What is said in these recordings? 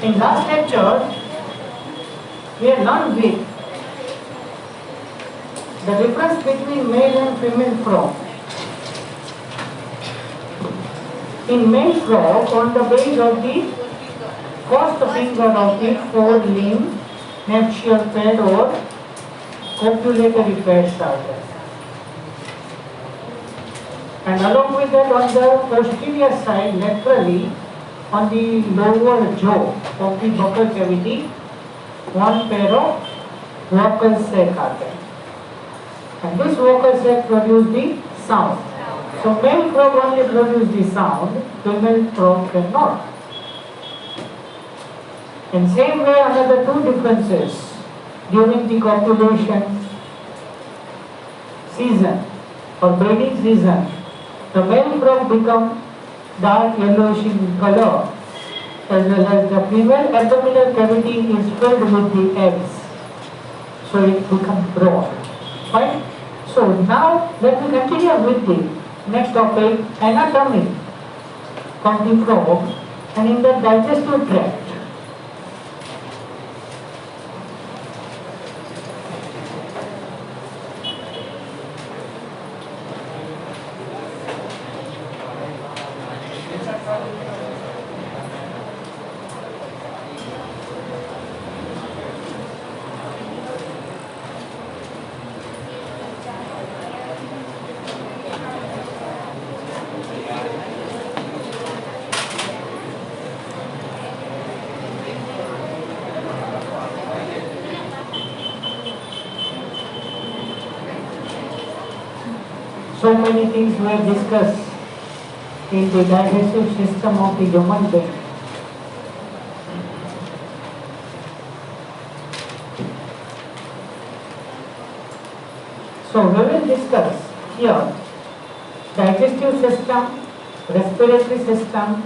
In last lecture, we have learned the difference between male and female frog. In male frog, on the base of the first finger of the forelimb, nuptial pad or copulatory pads are there. And along with that, on the posterior side, laterally, on the lower jaw of the buccal cavity, one pair of vocal sac are there. And this vocal sac produce the sound. So male frog only produce the sound, female frog cannot. In same way, another two differences during the copulation season or breeding season, the male frog become dark yellowish in color, as well as the female abdominal cavity is filled with the eggs, so it becomes broad. Right? So now let me continue with the next topic, anatomy of the frog and in the digestive tract. So many things were discussed in the digestive system of the human being. So we will discuss here digestive system, respiratory system,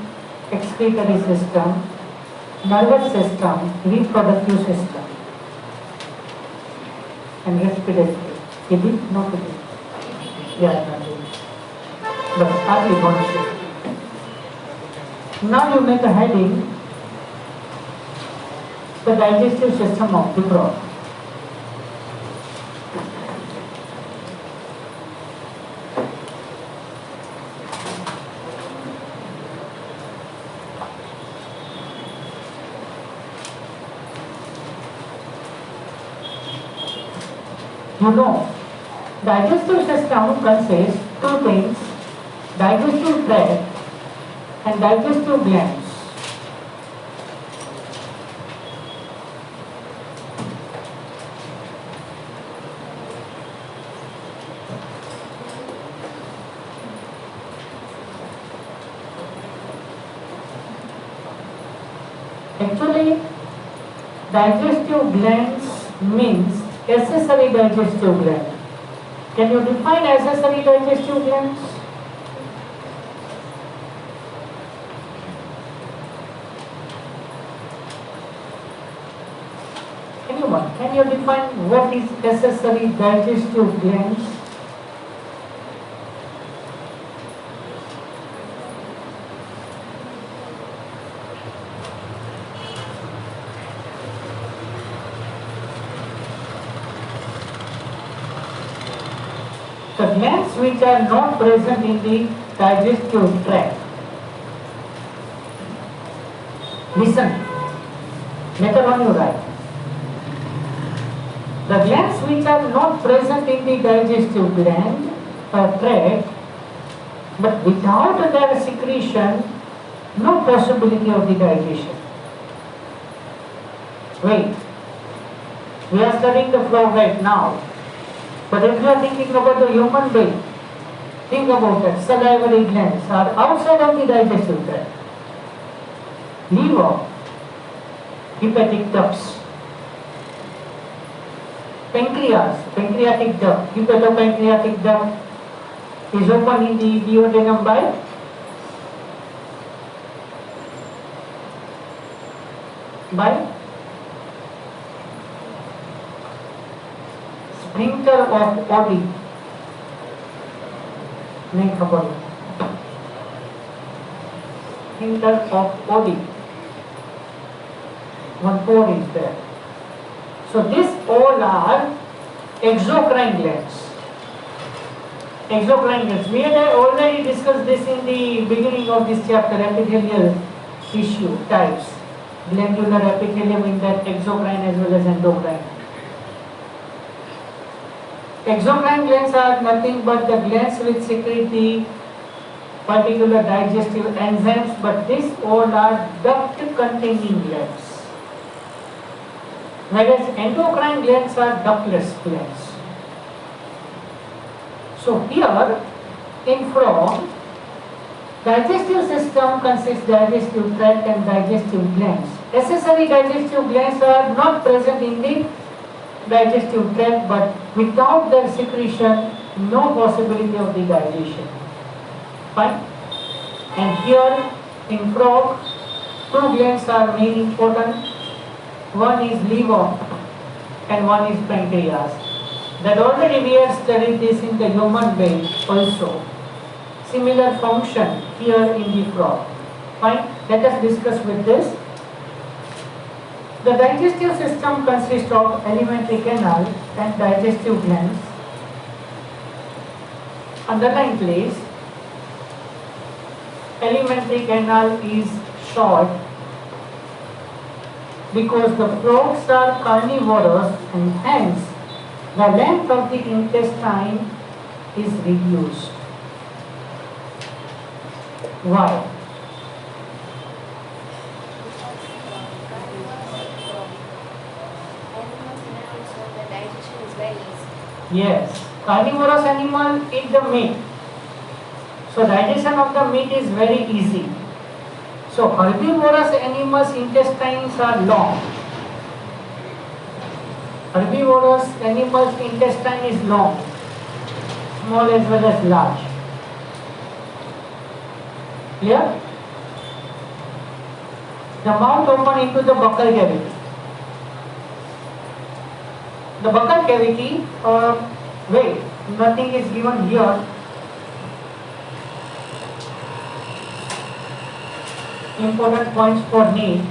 excretory system, nervous system, reproductive system, and respiratory. Is it not? Yeah, but hardly one shift. Now you make a heading, the digestive system of the frog. You know, digestive system consists two things, digestive tract and digestive glands. Actually, digestive glands means accessory digestive gland. Can you define accessory digestive glands? Anyone? Can you define what is accessory digestive glands? The glands which are not present in the digestive tract. Listen, later on you write. The glands which are not present in the digestive gland tract, but without their secretion, no possibility of the digestion. Wait, we are studying the frog right now. But if you are thinking about the human being, think about that. Salivary glands are outside of the digestive tract. Liver, hepatic ducts. Pancreas, pancreatic duct, hepatopancreatic duct is open in the duodenum by sphincter of Oddi. नहीं खबर sphincter of Oddi. one pore is there. So these all are exocrine glands. Exocrine glands. We had already discussed this in the beginning of this chapter, epithelial tissue types. Glandular epithelium in that exocrine as well as endocrine. Exocrine glands are nothing but the glands which secrete the particular digestive enzymes, but these all are duct containing glands. Whereas endocrine glands are ductless glands. So here in frog, digestive system consists digestive tract and digestive glands. Accessory digestive glands are not present in the digestive tract, but without their secretion, no possibility of the digestion. Fine. And here in frog, two glands are very important. One is liver and one is pancreas. That already we have studied this in the human being also. Similar function here in the frog. Fine. Let us discuss with this. The digestive system consists of alimentary canal and digestive glands. Underline please. Alimentary canal is short because the frogs are carnivorous and hence the length of the intestine is reduced. Why? Yes, carnivorous animal eat the meat. So digestion of the meat is very easy. So herbivorous animals' intestines are long. Herbivorous animals' intestine is long, small as well as large. Clear? The mouth open into the buccal cavity. The buccal cavity, wait, nothing is given here. Important points for me.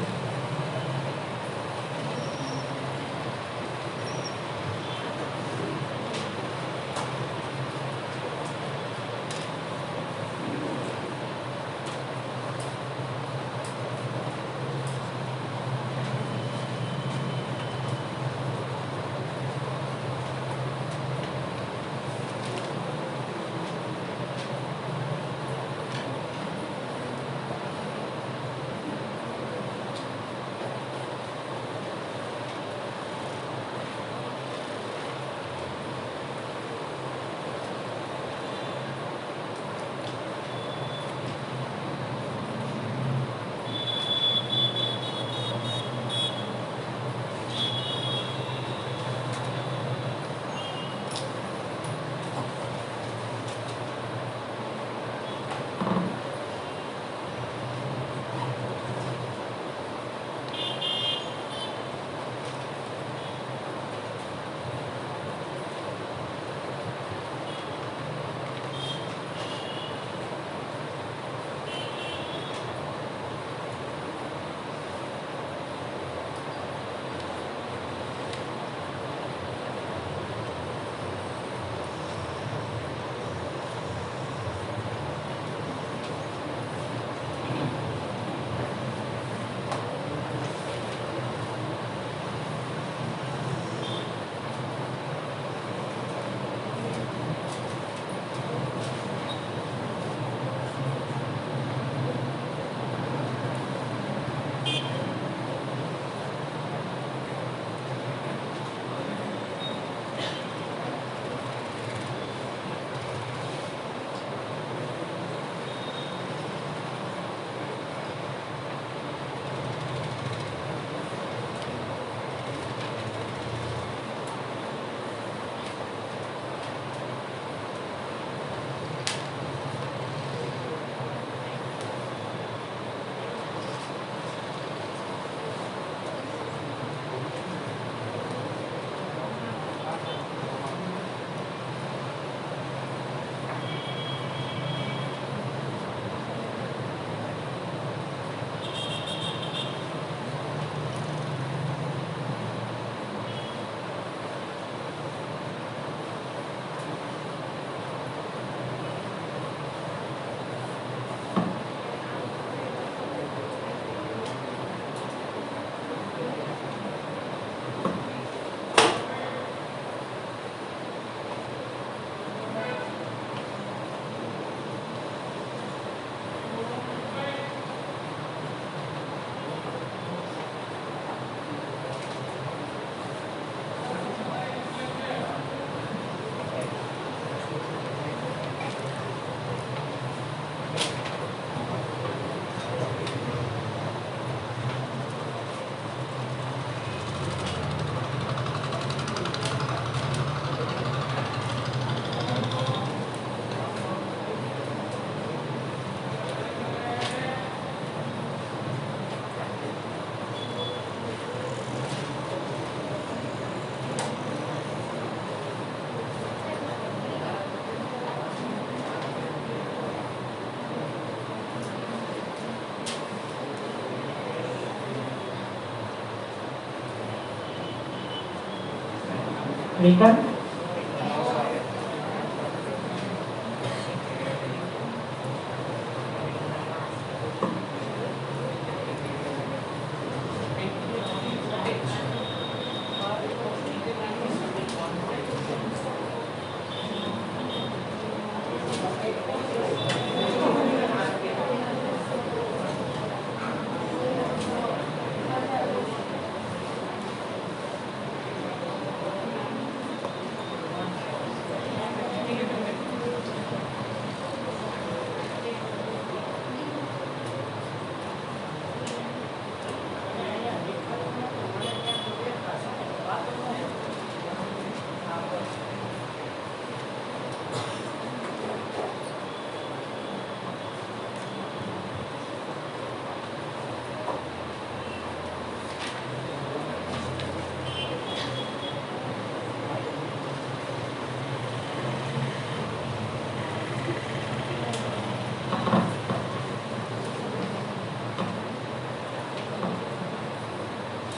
Written.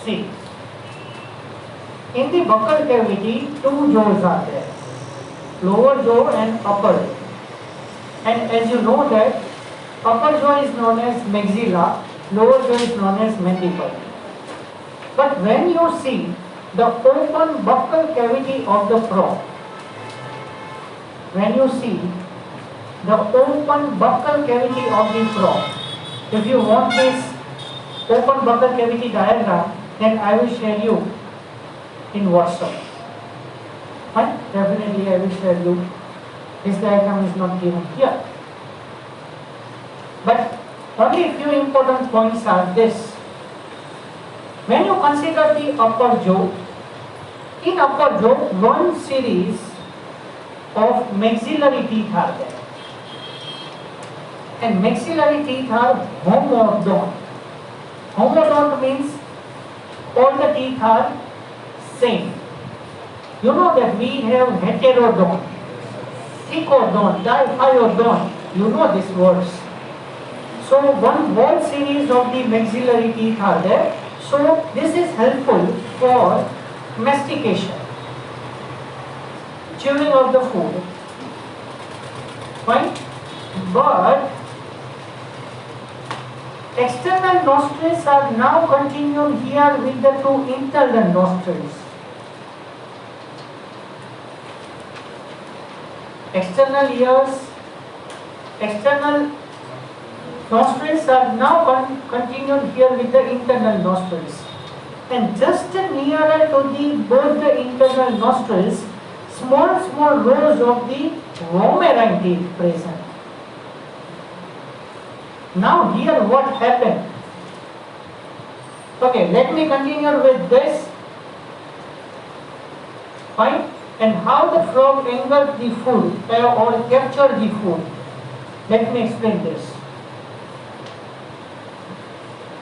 See, in the buccal cavity, two jaws are there, lower jaw and upper jaw. And as you know that upper jaw is known as maxilla, lower jaw is known as mandible. But when you see the open buccal cavity of the frog, when you see the open buccal cavity of the frog, if you want this open buccal cavity diagram, then I will share you in WhatsApp. Fine? Definitely I will share you. This diagram is not given here. But only few important points are this. When you consider the upper jaw, in upper jaw, one series of maxillary teeth are there. And maxillary teeth are homodont. Homodont means all the teeth are same. You know that we have heterodont, ecodont, diphyodont. You know these words. So one whole series of the maxillary teeth are there. So this is helpful for mastication, chewing of the food. Fine? But external nostrils are now continued here with the two internal nostrils. External ears, external nostrils are now continued here with the internal nostrils. And just nearer to both the internal nostrils, small rows of the vomerine teeth present. Now here what happened? Okay, let me continue with this. Fine? And how the frog angled the food or captured the food. Let me explain this.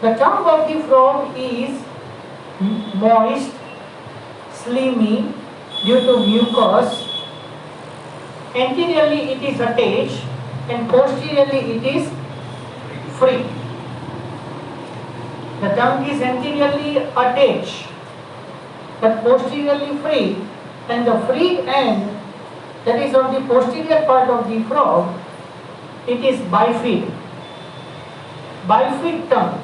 The tongue of the frog is moist, slimy due to mucus. Anteriorly it is attached and posteriorly it is free. The tongue is anteriorly attached but posteriorly free, and the free end, that is on the posterior part of the frog, it is bifid. Bifid tongue.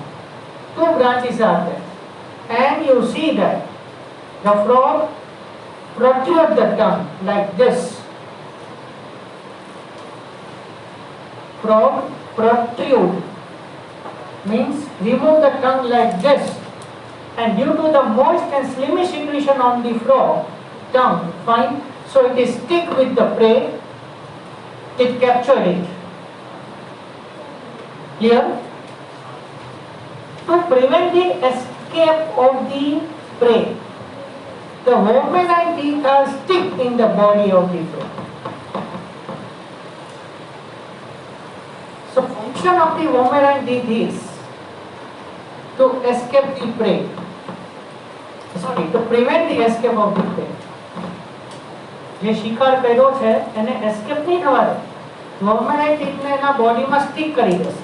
Two branches are there. And you see that the frog protrudes the tongue like this. Frog protrude means remove the tongue like this, and due to the moist and slimy secretion on the frog tongue, fine, so it is stick with the prey, it captured it. Clear? To prevent the escape of the prey, the vomerine teeth are stick in the body of the frog. So function of the vomerine teeth is to escape the prey. Sorry, to prevent the escape of the prey. જે શિકાર કર્યો છે એને escape નહીં થવા દે. vomerine teeth ને એના બોડીમાં સ્ટિક કરી દેશે.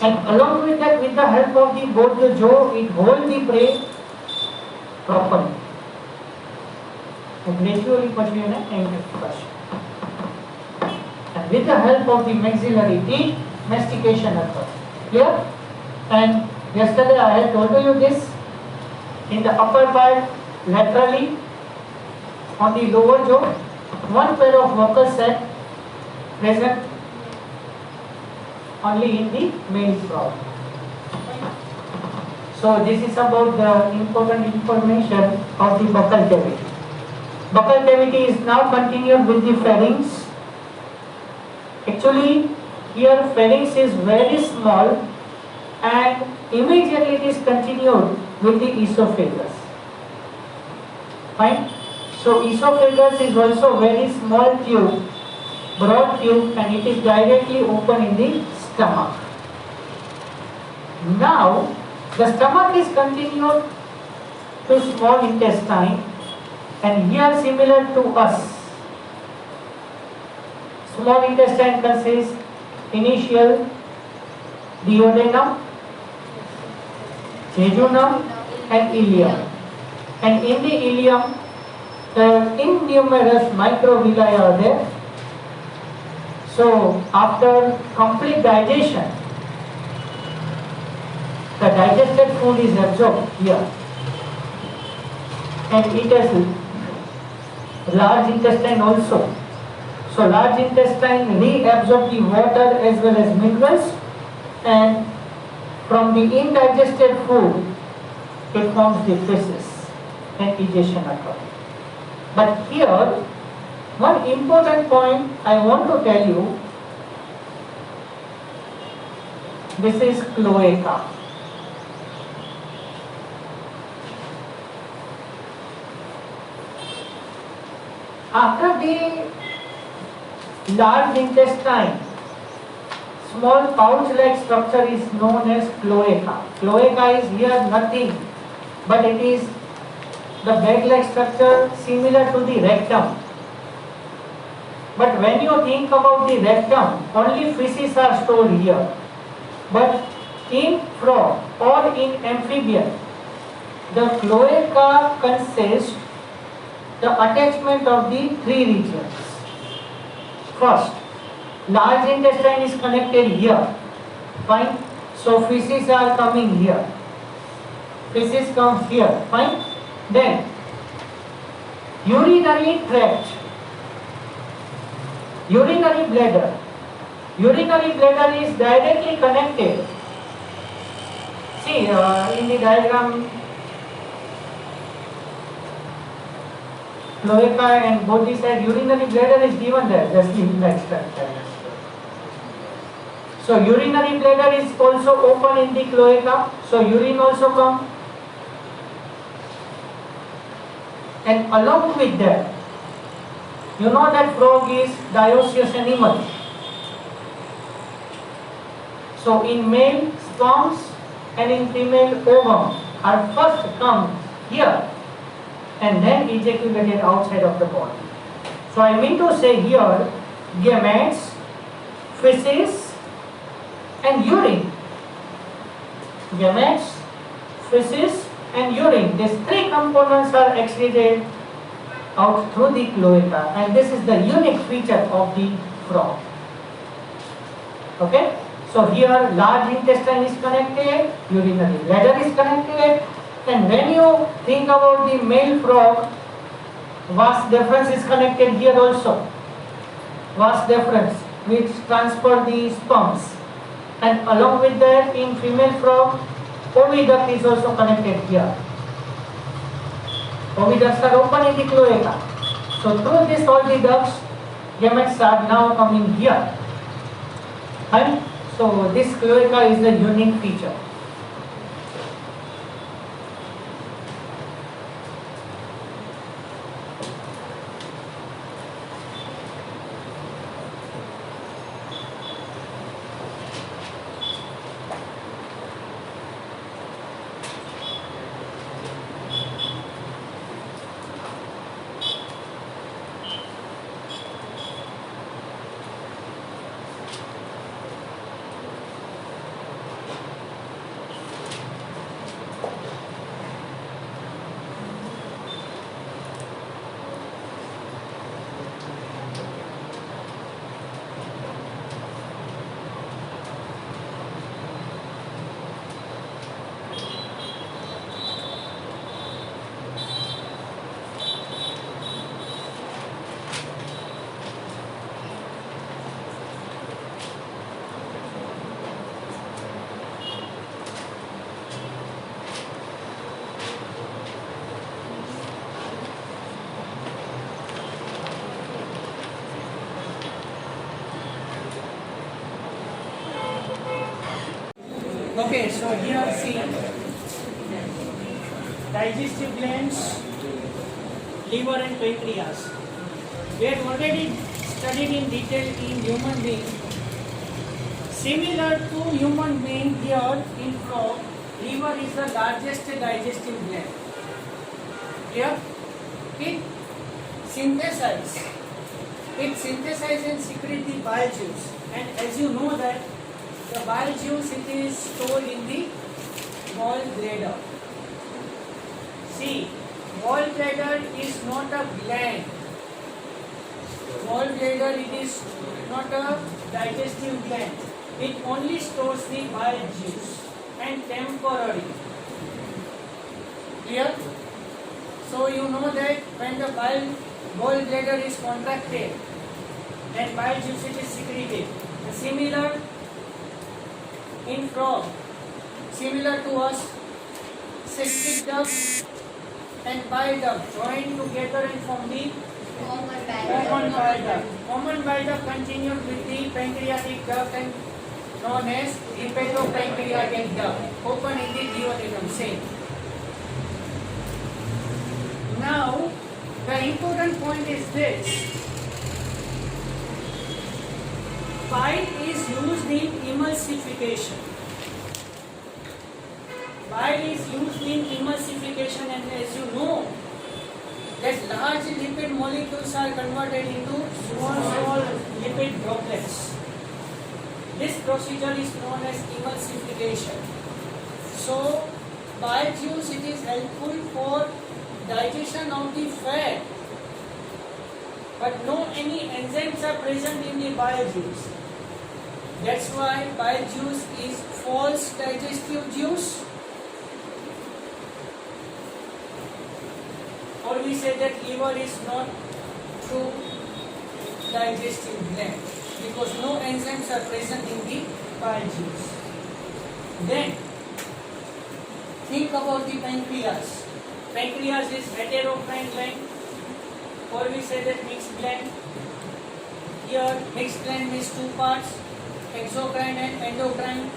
And along with that, with the help of both the jaw, it holds the prey properly. gradually પછી એને engage કરશે. And with the help of the maxillary teeth, mastication occurs. Clear? And yesterday I had told you this. In the upper part, laterally, on the lower jaw, one pair of vocal set present only in the male frog. So this is about the important information of the buccal cavity. Buccal cavity is now continued with the pharynx. Actually, here pharynx is very small and immediately it is continued with the esophagus. Fine. So esophagus is also very small tube, broad tube, and it is directly open in the stomach. Now the stomach is continued to small intestine, and here similar to us, small intestine consists initial duodenum, jejunum, and ileum. And in the ileum, the innumerous microvilli are there. So after complete digestion, the digested food is absorbed here, and it has large intestine also. So large intestine reabsorb the water as well as minerals, and from the indigested food it forms the feces and egestion occurs. But here one important point I want to tell you, this is cloaca. After the large intestine, small pouch-like structure is known as cloaca. Cloaca is here nothing, but it is the bag-like structure similar to the rectum. But when you think about the rectum, only feces are stored here. But in frog or in amphibian, the cloaca consists the attachment of the three regions. First, large intestine is connected here. Fine. So feces are coming here. Feces comes here. Fine. Then urinary tract, urinary bladder. Urinary bladder is directly connected. See in the diagram, cloaca and both the side urinary bladder is given there, just in that structure. So urinary bladder is also open in the cloaca, so urine also comes. And along with that, you know that frog is dioecious animal. So in male sperms and in female ovum are first come here and then ejaculated outside of the body. So I mean to say here, gametes, feces and urine. Gametes, feces and urine. These three components are excreted out through the cloaca, and this is the unique feature of the frog. Okay? So here large intestine is connected, urinary bladder is connected, and when you think about the male frog, vas deferens is connected here also. Vas deferens which transfer the sperms, and along with that in female frog, oviduct is also connected here. Oviducts are open in the cloaca. So through this all the ducts, gametes are now coming here. And so this cloaca is the unique feature. Okay, so here see digestive glands, liver and pancreas. We had already studied in detail in human being. Similar to human being, here in frog, liver is the largest digestive gland. Here it synthesizes and secretes the bile juice, and as you know that the bile juice it is stored in the gallbladder. See, gallbladder is not a gland. Gallbladder it is not a digestive gland. It only stores the bile juice and temporarily. Clear? So you know that when the gallbladder is contracted, then bile juice it is secreted. Similar in frog, similar to us, septic duct and bile duct join together and form the common bile duct. Common bile duct continued with the pancreatic duct and known as hepatopancreatic duct, open in the duodenum. Same. Now, the important point is this. Bile is used in emulsification. Bile is used in emulsification, and as you know, that large lipid molecules are converted into small lipid droplets. This procedure is known as emulsification. So, bile juice it is helpful for digestion of the fat, but no any enzymes are present in the bile juice. That's why bile juice is false digestive juice, or we say that liver is not true digestive gland because no enzymes are present in the bile juice. Then think about the pancreas. Pancreas is heterocrine gland, or we say that mixed gland. Here mixed gland means two parts, exocrine and endocrine.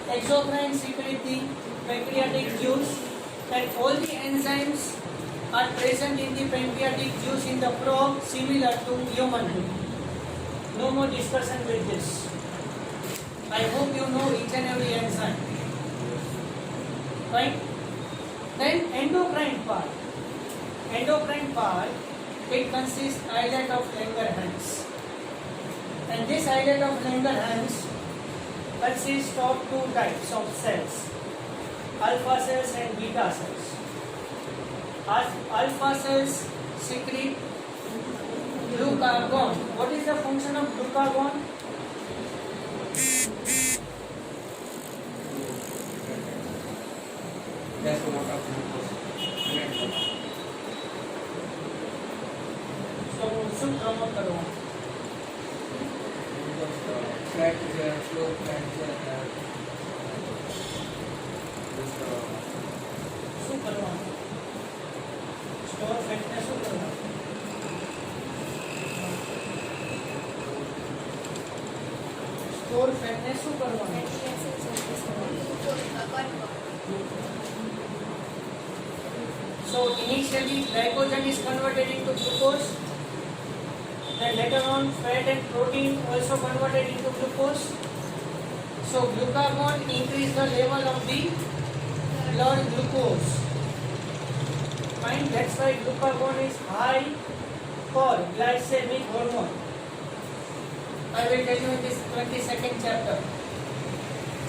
Exocrine secrete the pancreatic juice, and all the enzymes are present in the pancreatic juice in the frog, similar to human being. No more discussion with this. I hope you know each and every enzyme. Right? Then endocrine part. Endocrine part, it consists islet of Langerhans. And this islet of Langerhans consists of two types of cells, alpha cells and beta cells. Alpha cells secrete glucagon. What is the function of glucagon? So, શું કામ કરવાનું? શું કરવાનું? Store ફેટને શું કરવાનું? Store ફેટને શું કરવાનું? So initially glycogen is converted into glucose, then later on fat and protein also converted into glucose. So glucagon increase the level of the blood glucose. Fine, that's why glucagon is high for glycemic hormone. I will tell you in this 22nd chapter.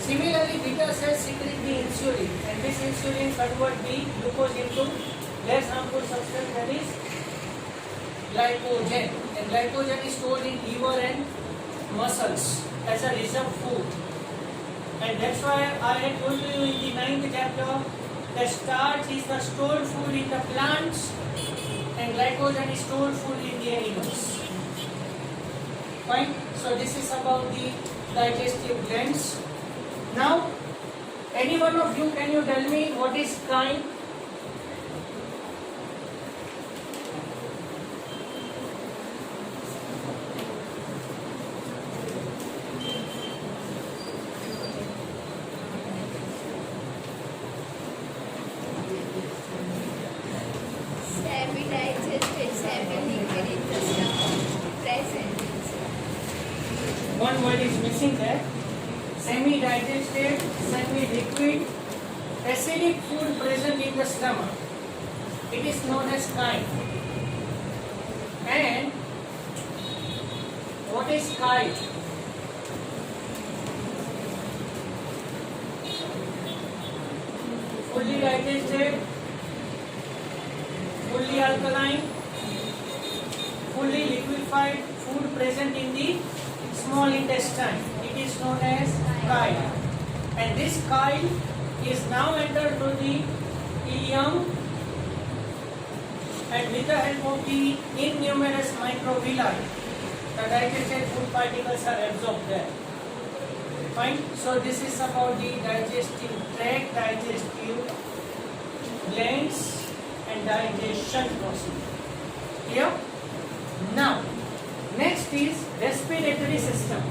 Similarly, beta cells secrete the insulin, and this insulin convert the glucose into less harmful substance, that is glycogen. And glycogen is stored in liver and muscles as a reserve food. And that's why I had told you in the 9th chapter that starch is the stored food in the plants and glycogen is stored food in the animals. Fine. So this is about the digestive glands. Now, any one of you, can you tell me what is chyme? one word is missing there. Semi-digested, semi-liquid, acidic food present in the stomach. It is known as chyme. And what is chyme? Fully digested, fully alkaline, fully liquefied food present in the small intestine. It is known as chyme. And this chyme is now entered to the ileum, and with the help of the innumerous microvilli, the digested food particles are absorbed there. Fine. So this is about the digestive tract, digestive glands, and digestion process. Here. Now, next is respiratory system.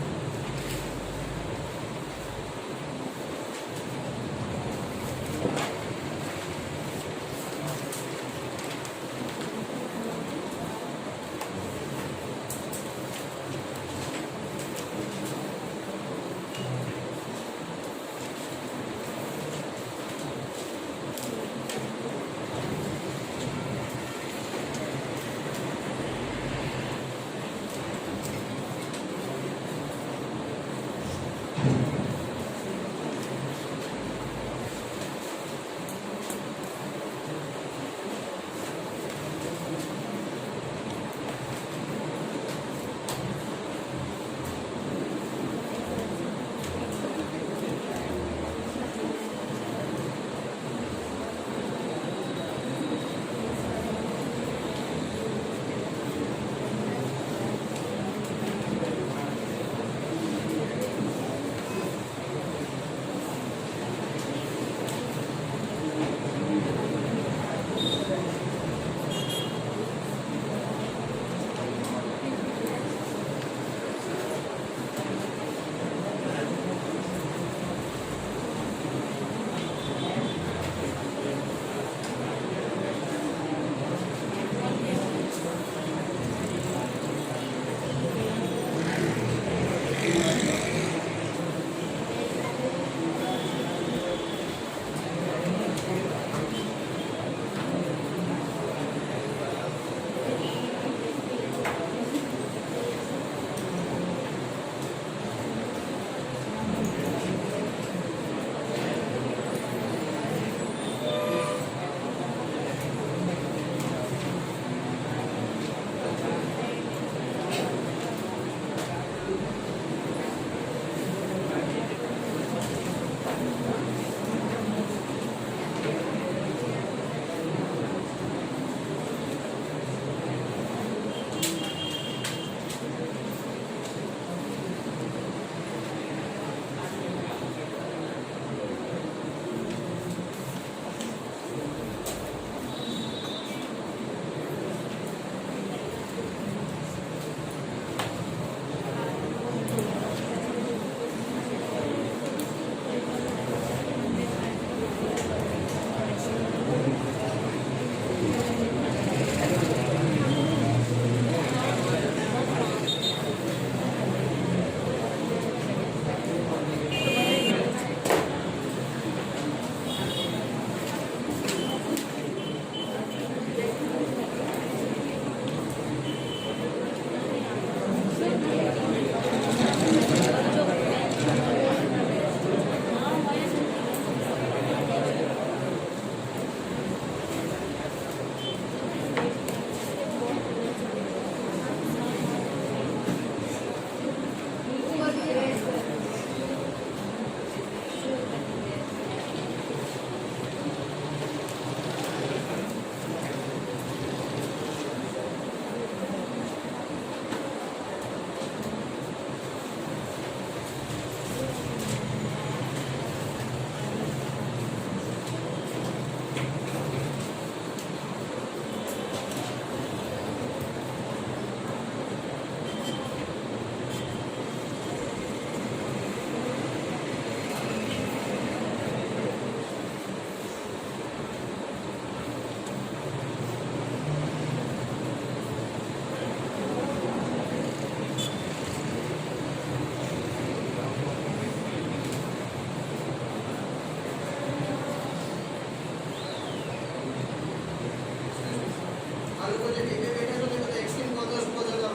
આ લોકો જે TV બેઠા છો તે બધા extreme કોઝર્સ પોઝર કરો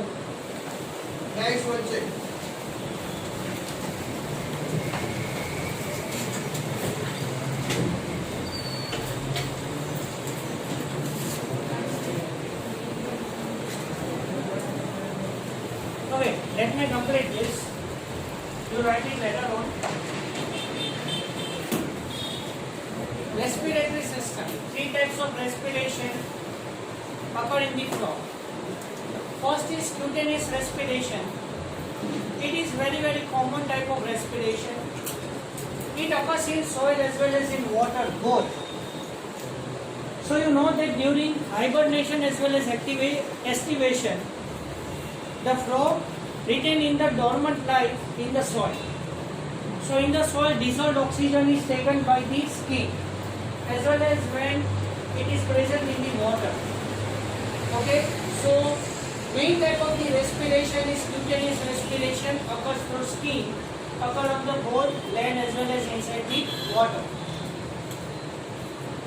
rights વચ્ચે Okay, let me complete this. You write it later on. Respiratory system. Three types of respiration occur in the frog. First is cutaneous respiration. It is very common type of respiration. It occurs in soil as well as in water, both. So you know that during hibernation as well as estivation, the frog retain in the dormant life in the soil. So in the soil, dissolved oxygen is taken by the skin as well as when it is present in the water. Okay, so main type of the respiration is cutaneous respiration, occurs through skin, occur on the both land as well as inside the water.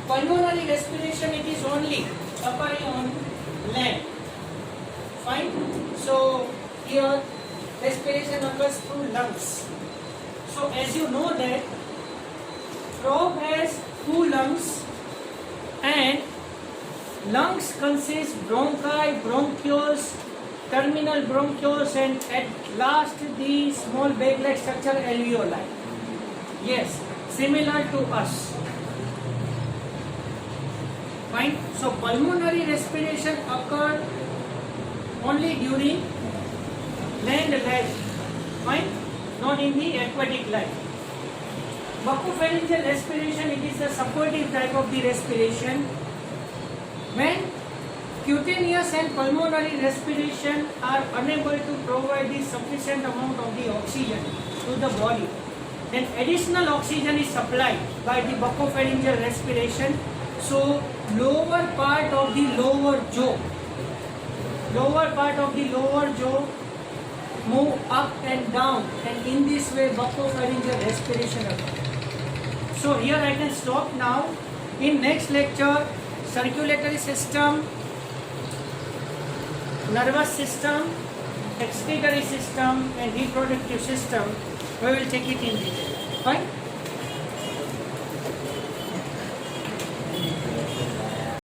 Pulmonary respiration, it is only occurring on land. Fine. So here respiration occurs through lungs. So as you know that frog has two lungs, and lungs consist bronchi, bronchioles, terminal bronchioles, and at last the small bag-like structure alveoli. Yes, similar to us. Fine. So pulmonary respiration occurs only during land life, fine, not in the aquatic life. Buccopharyngeal respiration, it is a supportive type of the respiration. When cutaneous and pulmonary respiration are unable to provide the sufficient amount of the oxygen to the body, then additional oxygen is supplied by the buccopharyngeal respiration. So lower part of the lower jaw move up and down, and in this way buccopharyngeal respiration occurs. So here I can stop now. In next lecture, circulatory system, nervous system, excretory system and reproductive system, we will take it in detail. Fine.